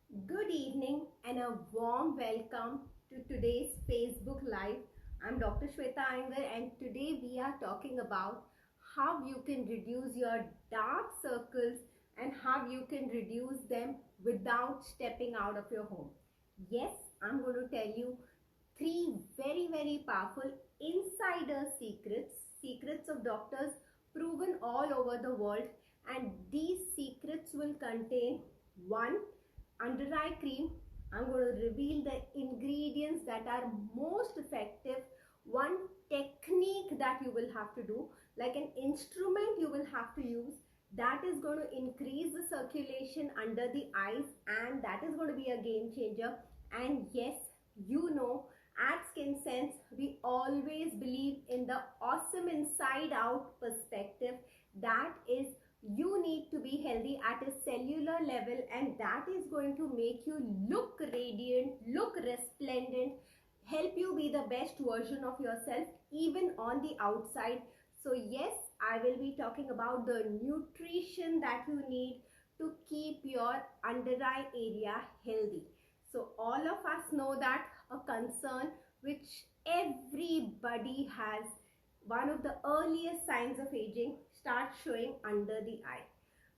Good evening and a warm welcome to today's Facebook Live. I'm Dr. Shweta Iyengar and today we are talking about how you can reduce your dark circles and how you can reduce them without stepping out of your home. Yes, I'm going to tell you three very powerful insider secrets of doctors proven all over the world, and these secrets will contain one under eye cream. I'm going to reveal the ingredients that are most effective, one technique that you will have to do, like an instrument you will have to use that is going to increase the circulation under the eyes, and that is going to be a game changer. And yes, at Skin Sense, we always believe in the awesome inside out perspective. That is, you need to be healthy at a cellular level, and that is going to make you look radiant, look resplendent, help you be the best version of yourself even on the outside. So yes, I will be talking about the nutrition that you need to keep your under eye area healthy. So all of us know that a concern which everybody has, one of the earliest signs of aging starts showing under the eye.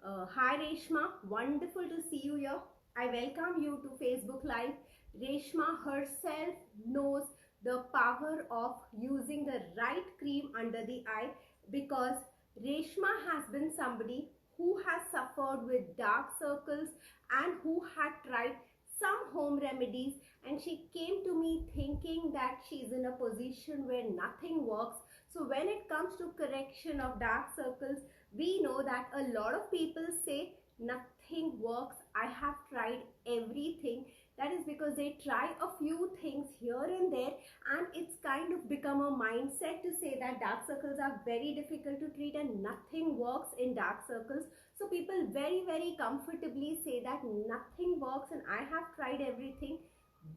Hi Reshma, wonderful to see you here. I welcome you to Facebook Live. Reshma herself knows the power of using the right cream under the eye, because Reshma has been somebody who has suffered with dark circles and who had tried some home remedies, and she came to me thinking that she's in a position where nothing works. So when it comes to correction of dark circles, we know that a lot of people say nothing works. I have tried everything. That is because they try a few things here and there, and it's kind of become a mindset to say that dark circles are very difficult to treat and nothing works in dark circles. So people very comfortably say that nothing works and I have tried everything.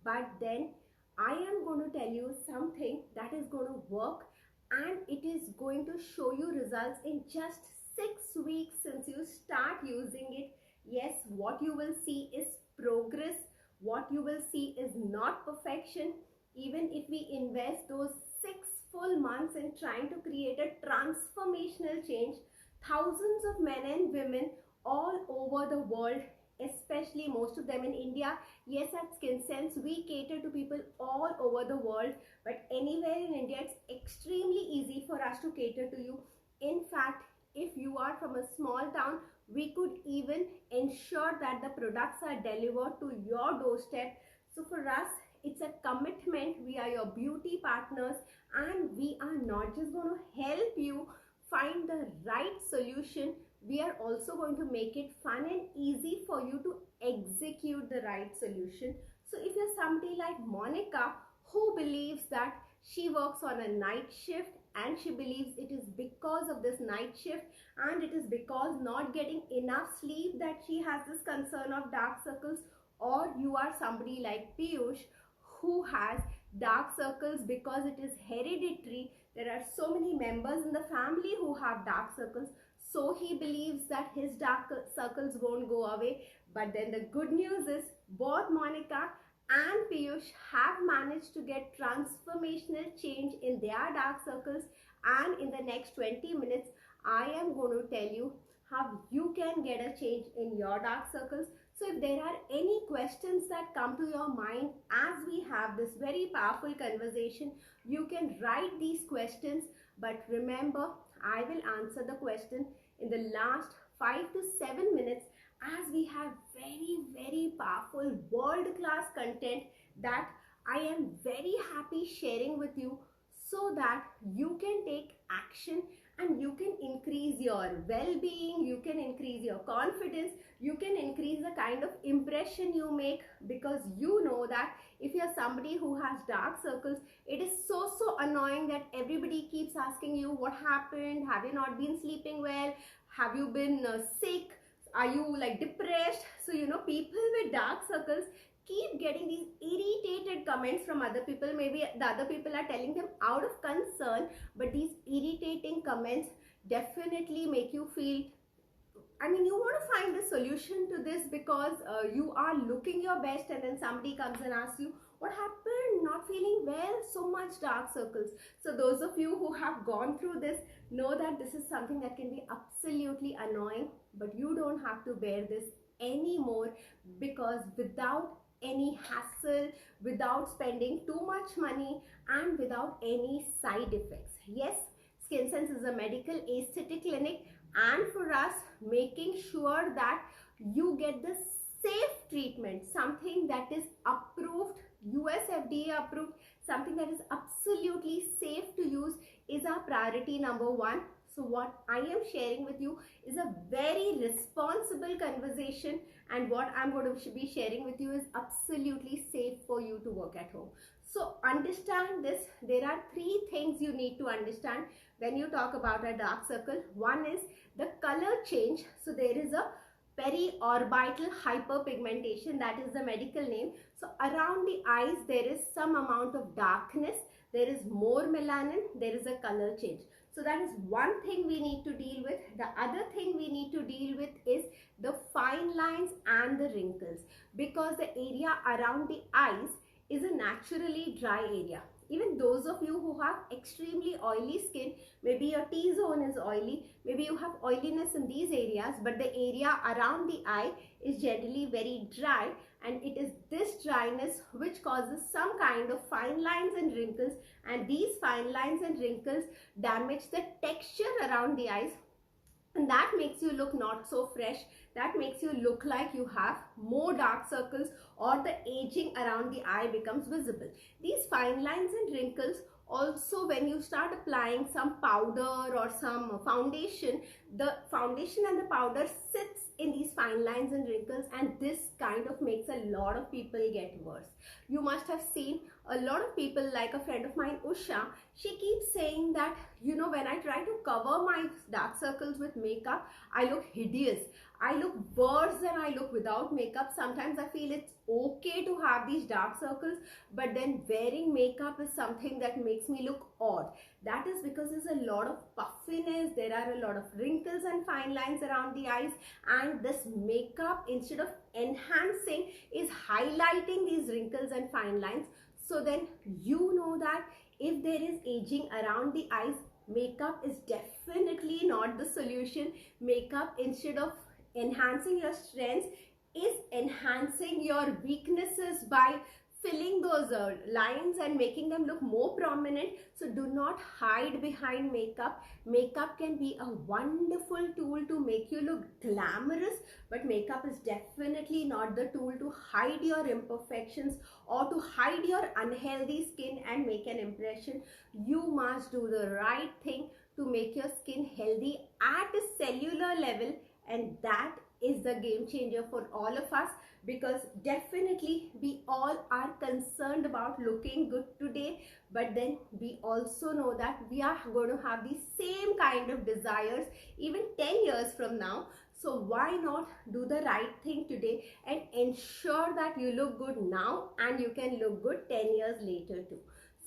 But then I am going to tell you something that is going to work, and it is going to show you results in just 6 weeks since you start using it. Yes, what you will see is progress. What you will see is not perfection. Even if we invest those 6 full months in trying to create a transformational change, thousands of men and women all over the world, especially most of them in India. Yes, at Skin Sense, we cater to people all over the world, but anywhere in India, it's extremely easy for us to cater to you. In fact, if you are from a small town, we could even ensure that the products are delivered to your doorstep. So for us, it's a commitment. We are your beauty partners, and we are not just going to help you find the right solution, we are also going to make it fun and easy for you to execute the right solution. So if you're somebody like Monica, who believes that she works on a night shift, and she believes it is because of this night shift and it is because not getting enough sleep that she has this concern of dark circles, or you are somebody like Piyush who has dark circles because it is hereditary. There are so many members in the family who have dark circles, so he believes that his dark circles won't go away. But then the good news is both Monica and Piyush have managed to get transformational change in their dark circles, and in the next 20 minutes I am going to tell you how you can get a change in your dark circles. So if there are any questions that come to your mind as we have this very powerful conversation, you can write these questions. But remember, I will answer the question in the last 5 to 7 minutes, as we have very powerful world-class content that I am very happy sharing with you, so that you can take action and you can increase your well-being, you can increase your confidence, you can increase the kind of impression you make. Because you know that if you're somebody who has dark circles, it is so annoying that everybody keeps asking you what happened, have you not been sleeping well, have you been sick, are you like depressed. So people with dark circles keep getting these irritated comments from other people. Maybe the other people are telling them out of concern, but these irritating comments definitely make you feel I mean, you want to find a solution to this because you are looking your best and then somebody comes and asks you, what happened? Not feeling well, so much dark circles. So those of you who have gone through this know that this is something that can be absolutely annoying, but you don't have to bear this anymore, because without any hassle, without spending too much money, and without any side effects. Yes, Skin Sense is a medical aesthetic clinic, and for us, making sure that you get the safe treatment, something that is approved, US FDA approved, something that is absolutely safe to use, is our priority number one. So what I am sharing with you is a very responsible conversation, and what I'm going to be sharing with you is absolutely safe for you to work at home. So understand this. There are three things you need to understand when you talk about a dark circle. One is the color change. So there is a periorbital hyperpigmentation, that is the medical name. So around the eyes there is some amount of darkness, there is more melanin, there is a color change. So that is one thing we need to deal with. The other thing we need to deal with is the fine lines and the wrinkles, because the area around the eyes is a naturally dry area. Even those of you who have extremely oily skin, maybe your T-zone is oily, maybe you have oiliness in these areas, but the area around the eye is generally very dry, and it is this dryness which causes some kind of fine lines and wrinkles, and these fine lines and wrinkles damage the texture around the eyes, and that makes you look not so fresh. That makes you look like you have more dark circles, or the aging around the eye becomes visible. These fine lines and wrinkles also, when you start applying some powder or some foundation, the foundation and the powder sits in these fine lines and wrinkles, and this kind of makes a lot of people get worse. You must have seen a lot of people, like a friend of mine, Usha. She keeps saying that, you know, when I try to cover my dark circles with makeup, I look hideous. I look worse than I look without makeup. Sometimes I feel it's okay to have these dark circles, but then wearing makeup is something that makes me look odd. That is because there's a lot of puffiness, there are a lot of wrinkles and fine lines around the eyes, and this makeup, instead of enhancing, is highlighting these wrinkles and fine lines. So then you know that if there is aging around the eyes, makeup is definitely not the solution. Makeup, instead of enhancing your strengths, is enhancing your weaknesses by filling those lines and making them look more prominent. So do not hide behind makeup. Makeup can be a wonderful tool to make you look glamorous, but makeup is definitely not the tool to hide your imperfections or to hide your unhealthy skin and make an impression. You must do the right thing to make your skin healthy at a cellular level, and that is the game changer for all of us, because definitely we all are concerned about looking good today, but then we also know that we are going to have the same kind of desires even 10 years from now. So why not do the right thing today and ensure that you look good now and you can look good 10 years later too.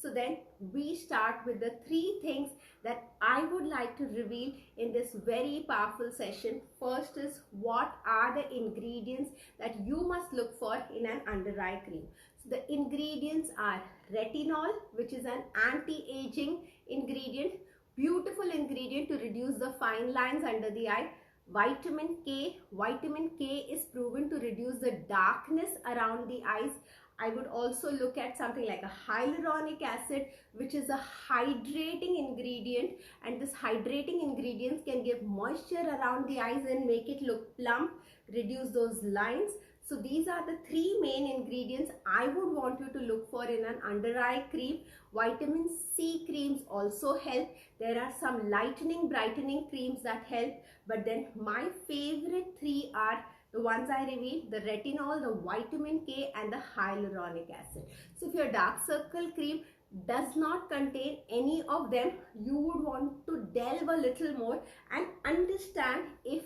So then we start with the three things that I would like to reveal in this very powerful session. First is, what are the ingredients that you must look for in an under eye cream. So the ingredients are retinol, which is an anti-aging ingredient, beautiful ingredient to reduce the fine lines under the eye. Vitamin K. Vitamin K is proven to reduce the darkness around the eyes. I would also look at something like a hyaluronic acid, which is a hydrating ingredient, and this hydrating ingredients can give moisture around the eyes and make it look plump, reduce those lines. So these are the three main ingredients I would want you to look for in an under eye cream. Vitamin C creams also help. There are some lightening, brightening creams that help, but then my favorite three are the ones I revealed: the retinol, the vitamin K, and the hyaluronic acid. So if your dark circle cream does not contain any of them, you would want to delve a little more and understand if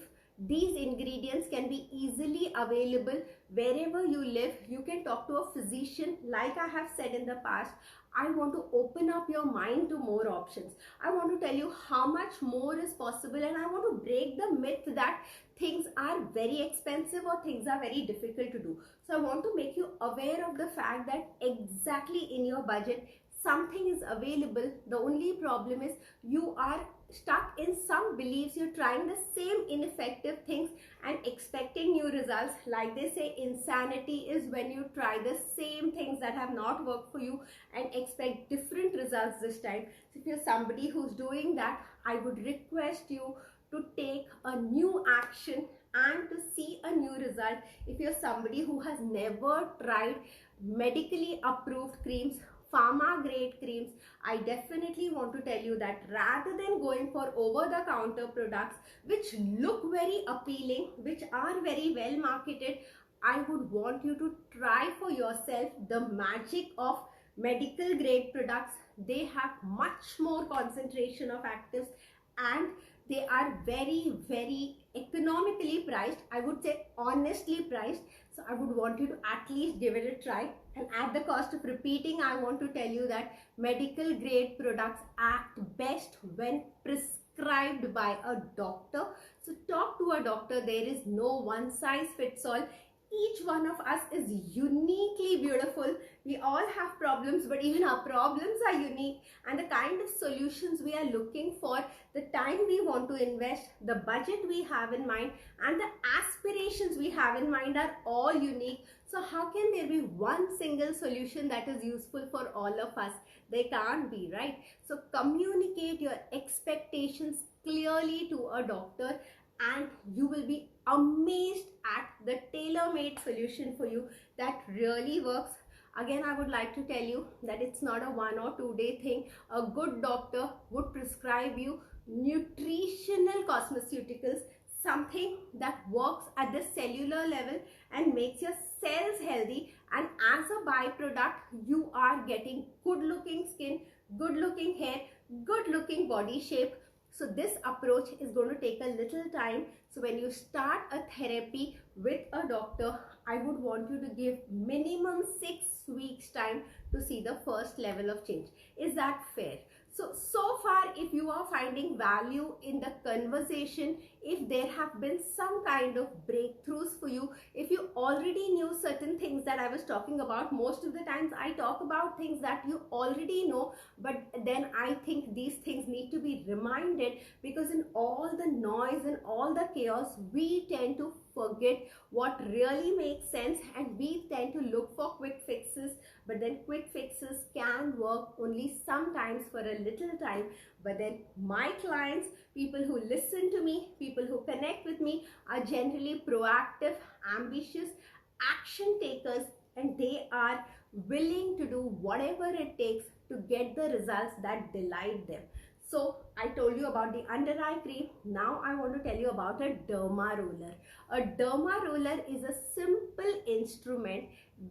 These ingredients can be easily available wherever you live. You can talk to a physician. Like I have said in the past, I want to open up your mind to more options. I want to tell you how much more is possible, and I want to break the myth that things are very expensive or things are very difficult to do. So I want to make you aware of the fact that exactly in your budget, something is available. The only problem is you are stuck in some beliefs. You're trying the same ineffective things and expecting new results. Like they say, insanity is when you try the same things that have not worked for you and expect different results this time. So if you're somebody who's doing that, I would request you to take a new action and to see a new result. If you're somebody who has never tried medically approved creams, pharma grade creams, I definitely want to tell you that rather than going for over the counter products which look very appealing, which are very well marketed, I would want you to try for yourself the magic of medical grade products. They have much more concentration of actives and they are very economically priced. I would say honestly priced. So I would want you to at least give it a try. And at the cost of repeating, I want to tell you that medical grade products act best when prescribed by a doctor. So talk to a doctor. There is no one size fits all. Each one of us is uniquely beautiful. We all have problems, but even our problems are unique, and the kind of solutions we are looking for, the time we want to invest, the budget we have in mind, and the aspirations we have in mind are all unique. So how can there be one single solution that is useful for all of us? They can't be, right? So communicate your expectations clearly to a doctor and you will be amazed at the tailor-made solution for you that really works. Again, I would like to tell you that it's not a 1 or 2 day thing. A good doctor would prescribe you nutritional cosmeceuticals, something that works at the cellular level and makes your cells healthy, and as a byproduct you are getting good looking skin, good looking hair, good looking body shape. So this approach is going to take a little time. So when you start a therapy with a doctor, I would want you to give minimum 6 weeks time to see the first level of change. Is that fair? So far, if you are finding value in the conversation, if there have been some kind of breakthroughs for you, if you already knew certain things that I was talking about, most of the times I talk about things that you already know, but then I think these things need to be reminded, because in all the noise and all the chaos, we tend to forget what really makes sense and we tend to look for quick fixes. But then quick fixes can work only sometimes for a little time. But then my clients, people who listen to me, people who connect with me are generally proactive, ambitious, action takers, and they are willing to do whatever it takes to get the results that delight them. So I told you about the under eye cream. Now I want to tell you about a derma roller. A derma roller is a simple instrument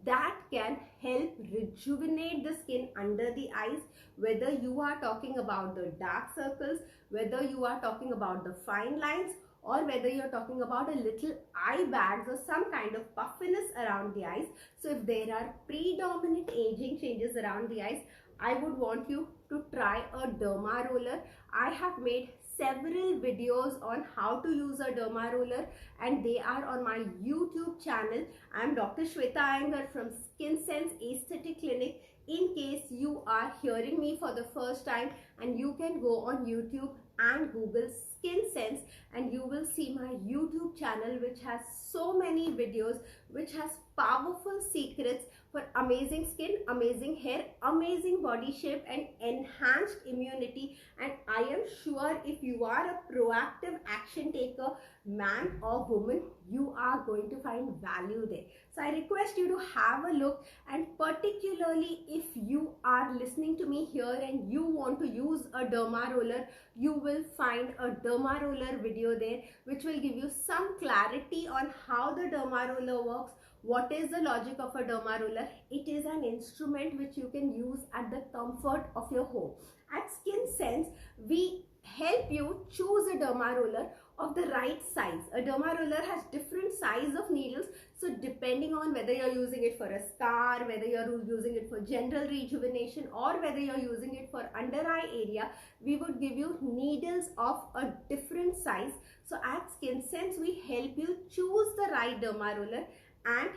that can help rejuvenate the skin under the eyes, whether you are talking about the dark circles, whether you are talking about the fine lines, or whether you're talking about a little eye bags or some kind of puffiness around the eyes. So if there are predominant aging changes around the eyes, I would want you to try a derma roller. I have made several videos on how to use a derma roller and they are on my YouTube channel. I am Dr. Shweta Iyengar from Skin Sense Aesthetic Clinic. In case you are hearing me for the first time, and you can go on YouTube and Google Skin Sense and you will see my YouTube channel, which has so many videos, which has powerful secrets for amazing skin, amazing hair, amazing body shape and enhanced immunity. And I am sure if you are a proactive action taker, man or woman, you are going to find value there. So I request you to have a look, and particularly if you are listening to me here and you want to use a derma roller, you will find a derma roller video there which will give you some clarity on how the derma roller works. What is the logic of a derma roller? It is an instrument which you can use at the comfort of your home. At Skin Sense, we help you choose a derma roller of the right size. A derma roller has different size of needles, so depending on whether you're using it for a scar, whether you're using it for general rejuvenation, or whether you're using it for under eye area, we would give you needles of a different size. So at Skin Sense, we help you choose the right derma roller, and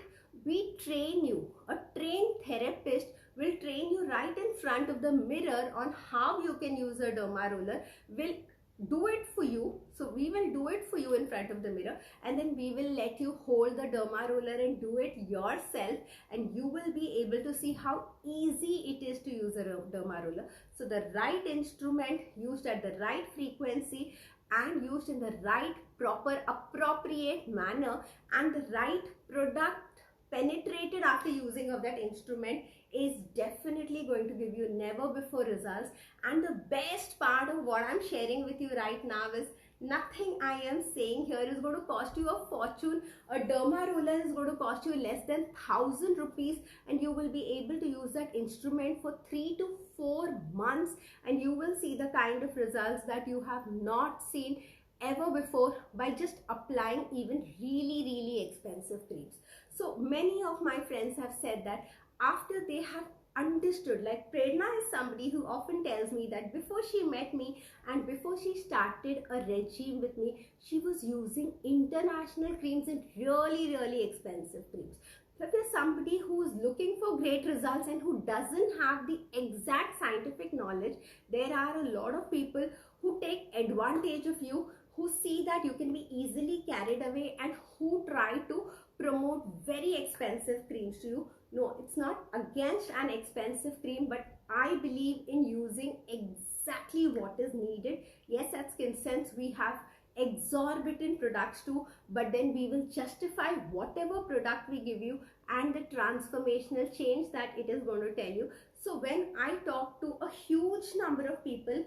we train you. A trained therapist will train you right in front of the mirror on how you can use a derma roller. Will do it for you. So we will do it for you in front of the mirror, and then we will let you hold the derma roller and do it yourself, and you will be able to see how easy it is to use a derma roller. So the right instrument used at the right frequency and used in the right proper appropriate manner, and the right product penetrated after using of that instrument is definitely going to give you never before results. And the best part of what I'm sharing with you right now is nothing I am saying here is going to cost you a fortune. A derma roller is going to cost you less than 1,000 rupees, and you will be able to use that instrument for 3 to 4 months, and you will see the kind of results that you have not seen ever before by just applying even really expensive creams. So many of my friends have said that after they have understood, like Prerna is somebody who often tells me that before she met me and before she started a regime with me, she was using international creams and really expensive creams. So if you're somebody who is looking for great results and who doesn't have the exact scientific knowledge, there are a lot of people who take advantage of you, who see that you can be easily carried away, and who try to promote very expensive creams to you. No, it's not against an expensive cream, but I believe in using exactly what is needed. Yes, at Skin Sense we have exorbitant products too, but then we will justify whatever product we give you and the transformational change that it is going to tell you. So when I talk to a huge number of people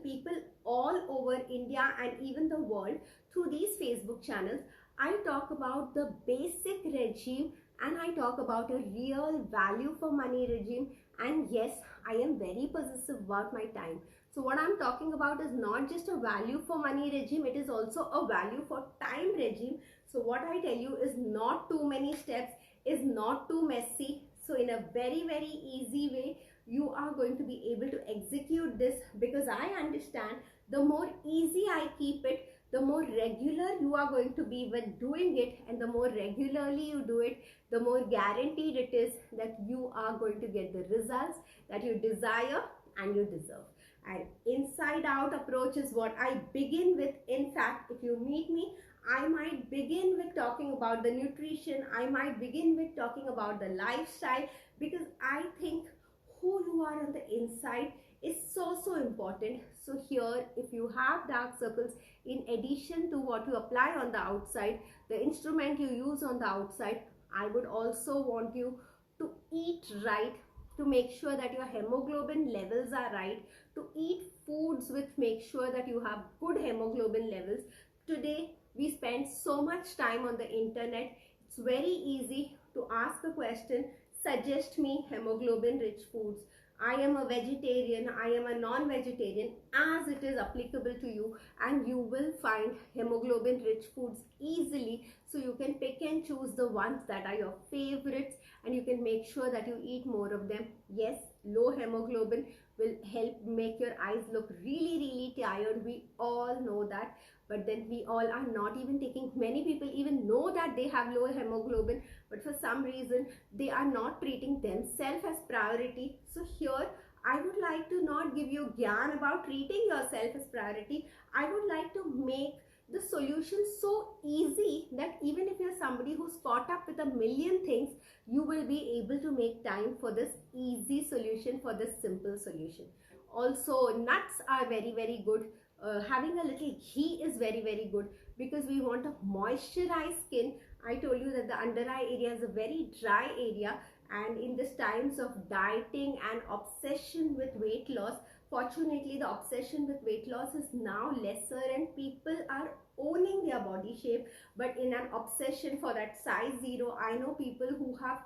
all over India and even the world through these Facebook channels, I talk about the basic regime, and I talk about a real value for money regime. And yes, I am very possessive about my time. So what I'm talking about is not just a value for money regime, it is also a value for time regime. So what I tell you is not too many steps, is not too messy. So in a very easy way, you are going to be able to execute this, because I understand the more easy I keep it, the more regular you are going to be when doing it, and the more regularly you do it, the more guaranteed it is that you are going to get the results that you desire and you deserve. And inside out approach is what I begin with. In fact, if you meet me, I might begin with talking about the nutrition, I might begin with talking about the lifestyle, because I think who you are on the inside is so important. So here, if you have dark circles, in addition to what you apply on the outside, the instrument you use on the outside, I would also want you to eat right, to make sure that your hemoglobin levels are right, to eat foods which make sure that you have good hemoglobin levels. Today we spend so much time on the internet. It's very easy to ask a question, suggest me hemoglobin rich foods. I am a vegetarian, I am a non-vegetarian, as it is applicable to you, and you will find hemoglobin rich foods easily. So you can pick and choose the ones that are your favorites, and you can make sure that you eat more of them. Yes, low hemoglobin will help make your eyes look really tired. We all know that. But then we all are not even taking, many people even know that they have low hemoglobin, but for some reason they are not treating themselves as priority. So here I would like to not give you gyan about treating yourself as priority. I would like to make the solution so easy that even if you're somebody who's caught up with a million things, you will be able to make time for this easy solution, for this simple solution. Also, nuts are very good. Having a little ghee is very good, because we want a moisturized skin. I told you that the under eye area is a very dry area, and in this times of dieting and obsession with weight loss, fortunately the obsession with weight loss is now lesser and people are owning their body shape. But in an obsession for that size 0, I know people who have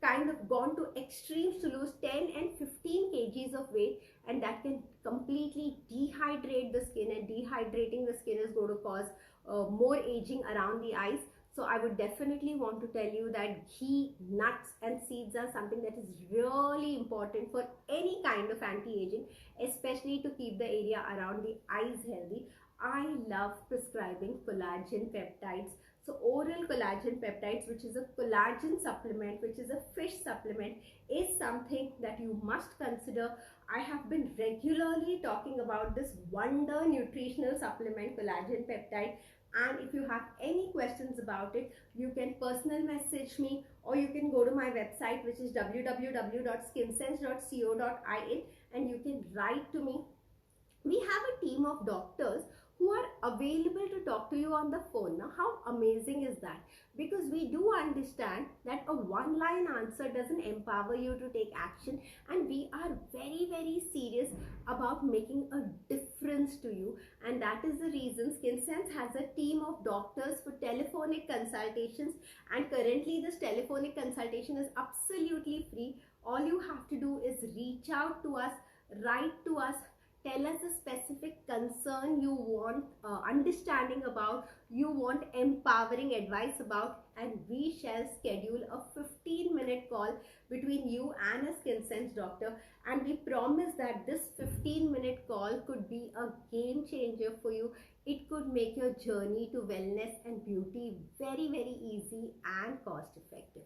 kind of gone to extremes to lose 10 and 15 kgs of weight, and that can completely dehydrate the skin, and dehydrating the skin is going to cause more aging around the eyes. So I would definitely want to tell you that ghee, nuts and seeds are something that is really important for any kind of anti-aging, especially to keep the area around the eyes healthy. I love prescribing collagen peptides. So oral collagen peptides, which is a collagen supplement, which is a fish supplement, is something that you must consider. I have been regularly talking about this wonder nutritional supplement, collagen peptide. And if you have any questions about it, you can personal message me, or you can go to my website, which is www.skinsense.co.in, and you can write to me. We have a team of doctors who are available to talk to you on the phone. Now, how amazing is that? Because we do understand that a one-line answer doesn't empower you to take action, and we are very, very serious about making a difference to you. And that is the reason SkinSense has a team of doctors for telephonic consultations, and currently this telephonic consultation is absolutely free. All you have to do is reach out to us, write to us, tell us a specific concern you want understanding about, you want empowering advice about, and we shall schedule a 15-minute call between you and a SkinSense doctor. And we promise that this 15-minute call could be a game changer for you. It could make your journey to wellness and beauty very, very easy and cost effective.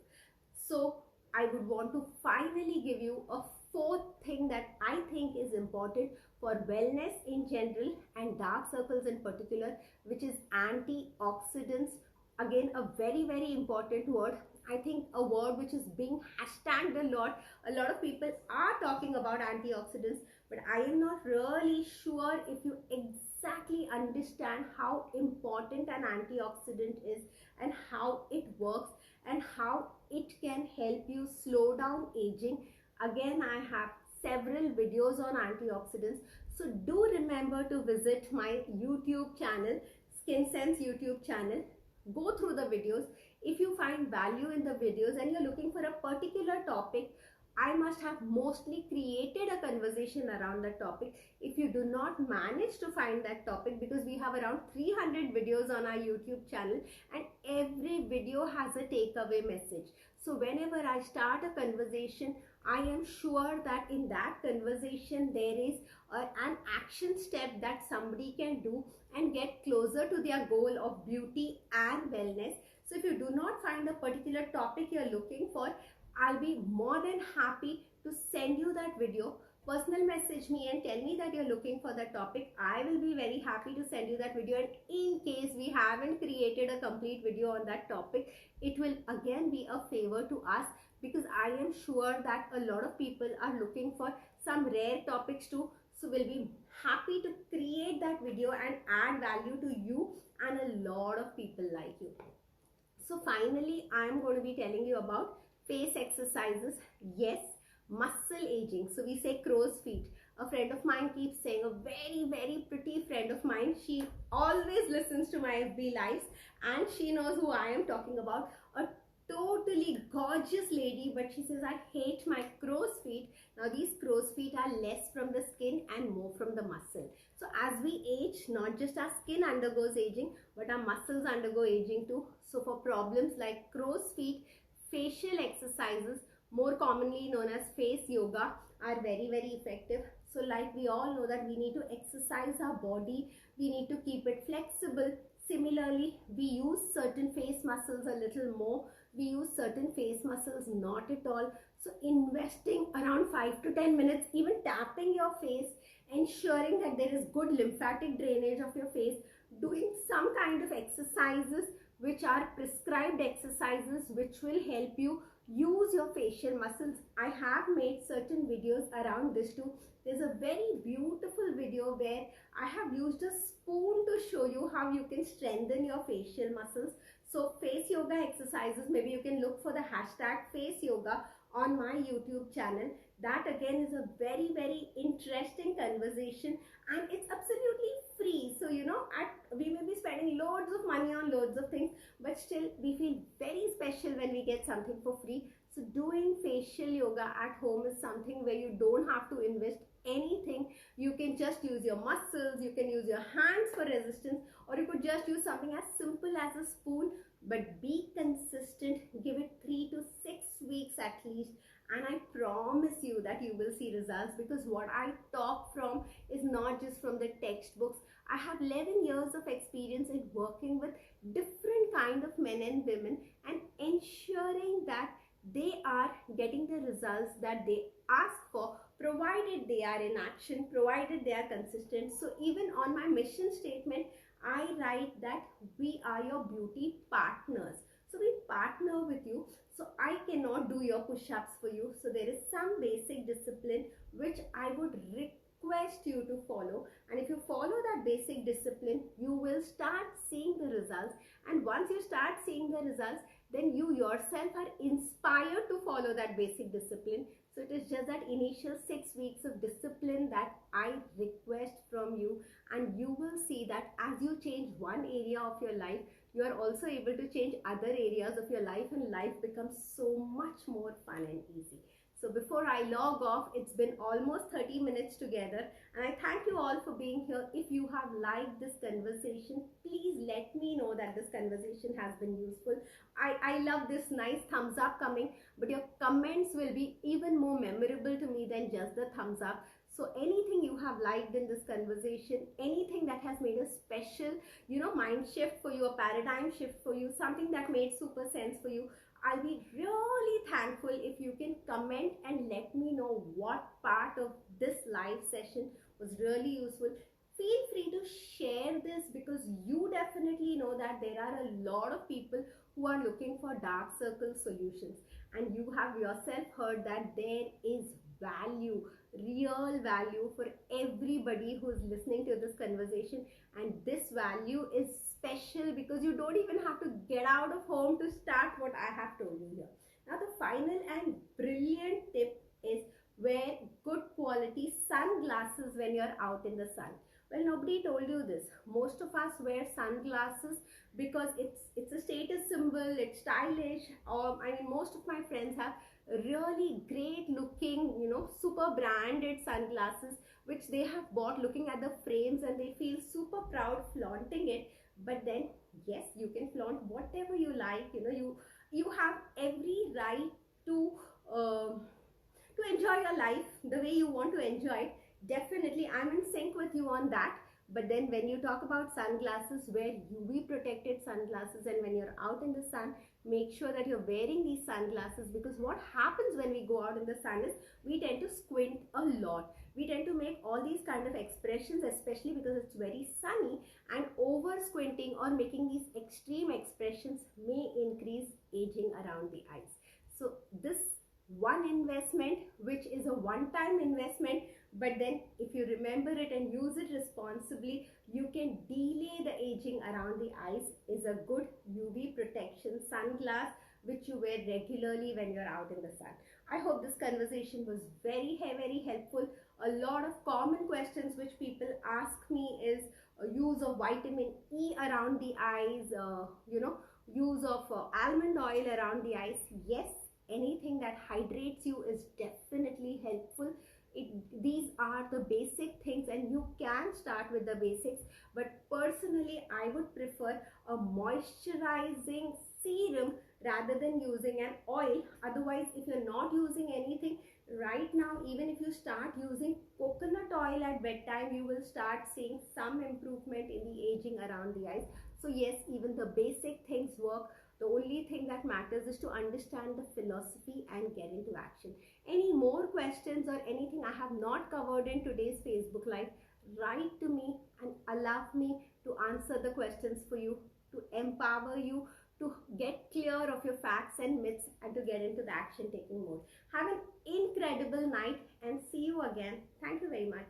So I would want to finally give you a fourth thing that I think is important for wellness in general and dark circles in particular, which is antioxidants. Again, a very, very important word. I think a word which is being hashtagged a lot. A lot of people are talking about antioxidants, but I am not really sure if you exactly understand how important an antioxidant is and how it works and how it can help you slow down aging. Again, I have several videos on antioxidants, so do remember to visit my YouTube channel, SkinSense YouTube channel. Go through the videos. If you find value in the videos and you're looking for a particular topic, I must have mostly created a conversation around that topic. If you do not manage to find that topic, because we have around 300 videos on our YouTube channel and every video has a takeaway message. So whenever I start a conversation, I am sure that in that conversation there is an action step that somebody can do and get closer to their goal of beauty and wellness. So if you do not find a particular topic you're looking for, I'll be more than happy to send you that video. Personal message me and tell me that you're looking for that topic. I will be very happy to send you that video, and in case we haven't created a complete video on that topic, it will again be a favor to us, because I am sure that a lot of people are looking for some rare topics too. So we'll be happy to create that video and add value to you and a lot of people like you. So finally, I am going to be telling you about face exercises. Yes, muscle aging. So we say crow's feet. A friend of mine keeps saying, a very, very pretty friend of mine, she always listens to my FB lives and she knows who I am talking about. A totally gorgeous lady, but she says, I hate my crow's feet. Now these crow's feet are less from the skin and more from the muscle. So as we age, not just our skin undergoes aging, but our muscles undergo aging too. So for problems like crow's feet, facial exercises, more commonly known as face yoga, are very, very effective. So like we all know that we need to exercise our body, we need to keep it flexible. Similarly, we use certain face muscles a little more, we use certain face muscles not at all. So investing around 5 to 10 minutes, even tapping your face, ensuring that there is good lymphatic drainage of your face, doing some kind of exercises which are prescribed exercises which will help you use your facial muscles. I have made certain videos around this too. There's a very beautiful video where I have used a spoon to show you how you can strengthen your facial muscles. So face yoga exercises, maybe you can look for the hashtag face yoga on my YouTube channel. That again is a very, very interesting conversation and it's absolutely free. So you know, we may be spending loads of money on loads of things, but still we feel very special when we get something for free. So doing face facial yoga at home is something where you don't have to invest anything. You can just use your muscles, you can use your hands for resistance, or you could just use something as simple as a spoon. But be consistent, give it 3 to 6 weeks at least, and I promise you that you will see results, because what I talk from is not just from the textbooks. I have 11 years of experience in working with different kind of men and women and ensuring that they are getting the results that they ask for, provided they are in action, provided they are consistent. So even on my mission statement, I write that we are your beauty partners. So we partner with you. So I cannot do your push-ups for you. So there is some basic discipline which I would request you to follow. And if you follow that basic discipline, you will start seeing the results. And once you start seeing the results, then you yourself are inspired to follow that basic discipline. So it is just that initial 6 weeks of discipline that I request from you, and you will see that as you change one area of your life, you are also able to change other areas of your life, and life becomes so much more fun and easy. So before I log off, it's been almost 30 minutes together, and I thank you all for being here. If you have liked this conversation, please let me know that this conversation has been useful. I love this nice thumbs up coming, but your comments will be even more memorable to me than just the thumbs up. So anything you have liked in this conversation, anything that has made a special, mind shift for you, a paradigm shift for you, something that made super sense for you, I'll be really thankful if you can comment and let me know what part of this live session was really useful. Feel free to share this, because you definitely know that there are a lot of people who are looking for dark circle solutions, and you have yourself heard that there is value, real value for everybody who is listening to this conversation. And this value is special because you don't even have to get out of home to start what I have told you here. Now the final and brilliant tip is wear good quality sunglasses when you're out in the sun. Well, nobody told you this. Most of us wear sunglasses because it's a status symbol, it's stylish. Most of my friends have really great looking, super branded sunglasses which they have bought, looking at the frames, and they feel super proud flaunting it. But then, yes, you can flaunt whatever you like. You have every right to enjoy your life the way you want to enjoy it. Definitely, I'm in sync with you on that. But then when you talk about sunglasses, wear UV protected sunglasses, and when you're out in the sun, make sure that you're wearing these sunglasses, because what happens when we go out in the sun is we tend to squint a lot. We tend to make all these kind of expressions, especially because it's very sunny, and over squinting or making these extreme expressions may increase aging around the eyes. So this one investment, which is a one-time investment, but then if you remember it and use it responsibly, you can delay the aging around the eyes, is a good UV protection sunglass which you wear regularly when you're out in the sun. I hope this conversation was very, very helpful. A lot of common questions which people ask me is use of vitamin E around the eyes, use of almond oil around the eyes. Yes, anything that hydrates you is definitely helpful. These are the basic things, and you can start with the basics. But personally, I would prefer a moisturizing serum rather than using an oil. Otherwise, if you're not using anything right now, even if you start using coconut oil at bedtime, you will start seeing some improvement in the aging around the eyes. So yes, even the basic things work. The only thing that matters is to understand the philosophy and get into action. Any more questions or anything I have not covered in today's Facebook Live, write to me and allow me to answer the questions for you, to empower you, to get clear of your facts and myths, and to get into the action taking mode. Have an incredible night and see you again. Thank you very much.